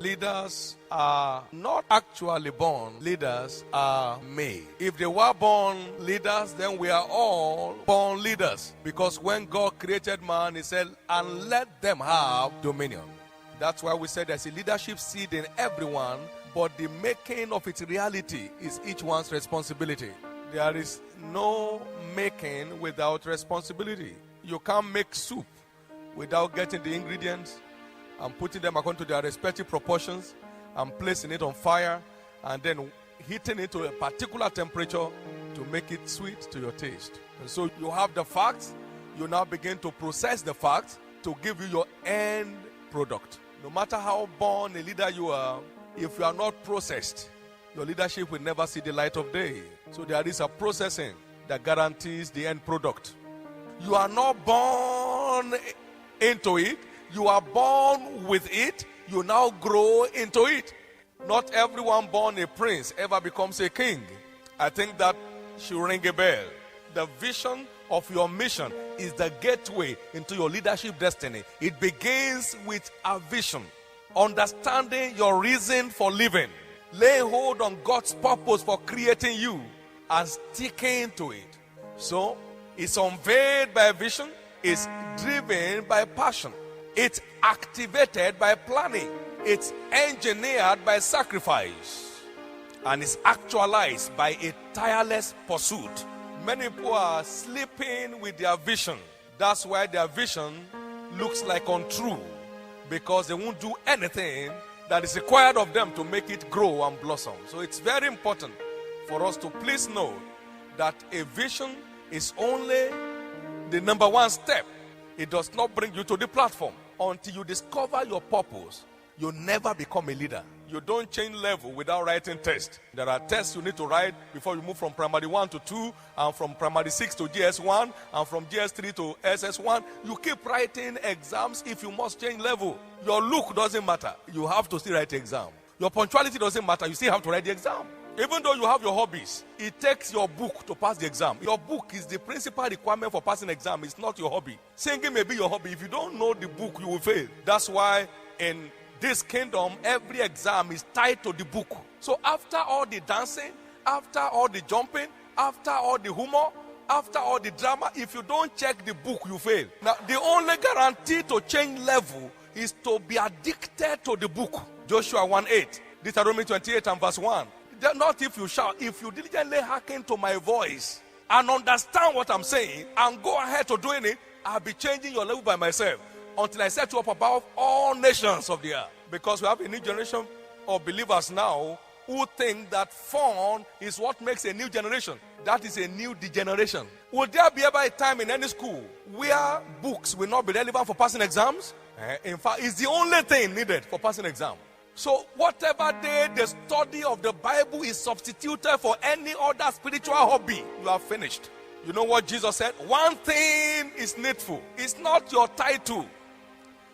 Leaders are not actually born. Leaders are made. If they were born leaders, then we are all born leaders. Because when God created man, he said, and let them have dominion. That's why we said there's a leadership seed in everyone, but the making of its reality is each one's responsibility. There is no making without responsibility. You can't make soup without getting the ingredients and putting them according to their respective proportions and placing it on fire and then heating it to a particular temperature to make it sweet to your taste. And so you have the facts, you now begin to process the facts to give you your end product. No matter how born a leader you are, if you are not processed, your leadership will never see the light of day. So there is a processing that guarantees the end product. You are not born into it. You are born with it. You now grow into it. Not everyone born a prince ever becomes a king. I think that should ring a bell. The vision of your mission is the gateway into your leadership destiny. It begins with a vision. Understanding your reason for living. Lay hold on God's purpose for creating you and sticking to it. So, it's unveiled by vision. It's driven by passion. It's activated by planning. It's engineered by sacrifice. And it's actualized by a tireless pursuit. Many people are sleeping with their vision. That's why their vision looks like untrue. Because they won't do anything that is required of them to make it grow and blossom. So it's very important for us to please know that a vision is only the number one step. It does not bring you to the platform. Until you discover your purpose, you never become a leader. You don't change level without writing tests. There are tests you need to write before you move from primary 1 to 2, and from primary 6 to GS1, and from GS3 to SS1. You keep writing exams if you must change level. Your look doesn't matter. You have to still write the exam. Your punctuality doesn't matter. You still have to write the exam. Even though you have your hobbies, it takes your book to pass the exam. Your book is the principal requirement for passing exam. It's not your hobby. Singing may be your hobby. If you don't know the book, you will fail. That's why in this kingdom, every exam is tied to the book. So after all the dancing, after all the jumping, after all the humor, after all the drama, if you don't check the book, you fail. Now, the only guarantee to change level is to be addicted to the book. Joshua 1:8, Deuteronomy 28 and verse 1. Not if you shout, if you diligently hearken to my voice and understand what I'm saying and go ahead to doing it, I'll be changing your level by myself until I set you up above all nations of the earth. Because we have a new generation of believers now who think that fun is what makes a new generation. That is a new degeneration. Will there be ever a time in any school where books will not be relevant for passing exams? In fact, it's the only thing needed for passing exam. So whatever day the study of the Bible is substituted for any other spiritual hobby, you are finished. You know what Jesus said? One thing is needful. It's not your title.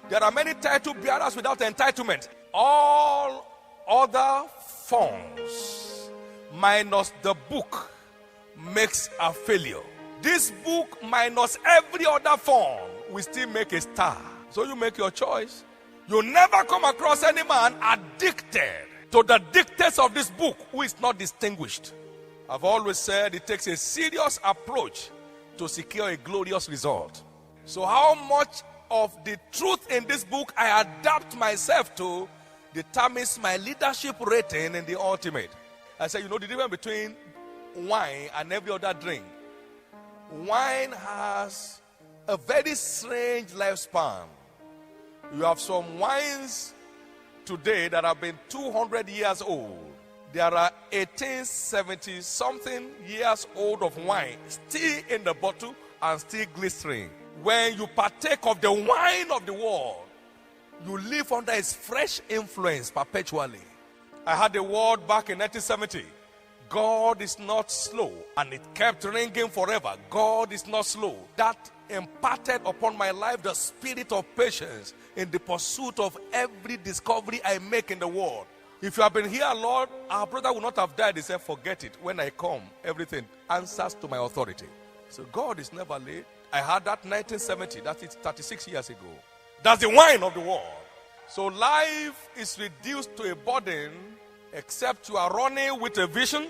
There are many title bearers without entitlement. All other forms minus the book makes a failure. This book minus every other form will still make a star. So you make your choice. You never come across any man addicted to the dictates of this book who is not distinguished. I've always said it takes a serious approach to secure a glorious result. So how much of the truth in this book I adapt myself to determines my leadership rating in the ultimate. I say, you know the difference between wine and every other drink. Wine has a very strange lifespan. You have some wines today that have been 200 years old. There are 1870 something years old of wine still in the bottle and still glistering. When you partake of the wine of the world, you live under its fresh influence perpetually. I had a word back in 1970. God is not slow, and it kept ringing forever. God is not slow. That imparted upon my life the spirit of patience in the pursuit of every discovery I make in the world. If you have been here, Lord, our brother would not have died. He said, forget it. When I come, everything answers to my authority. So God is never late. I had that 1970. That is 36 years ago. That's the wine of the world. So life is reduced to a burden except you are running with a vision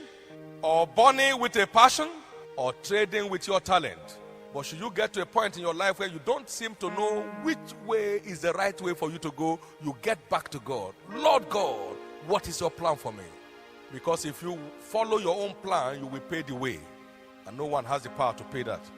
or burning with a passion or trading with your talent. But should you get to a point in your life where you don't seem to know which way is the right way for you to go, you get back to God. Lord God, what is your plan for me? Because if you follow your own plan, you will pay the way. And no one has the power to pay that.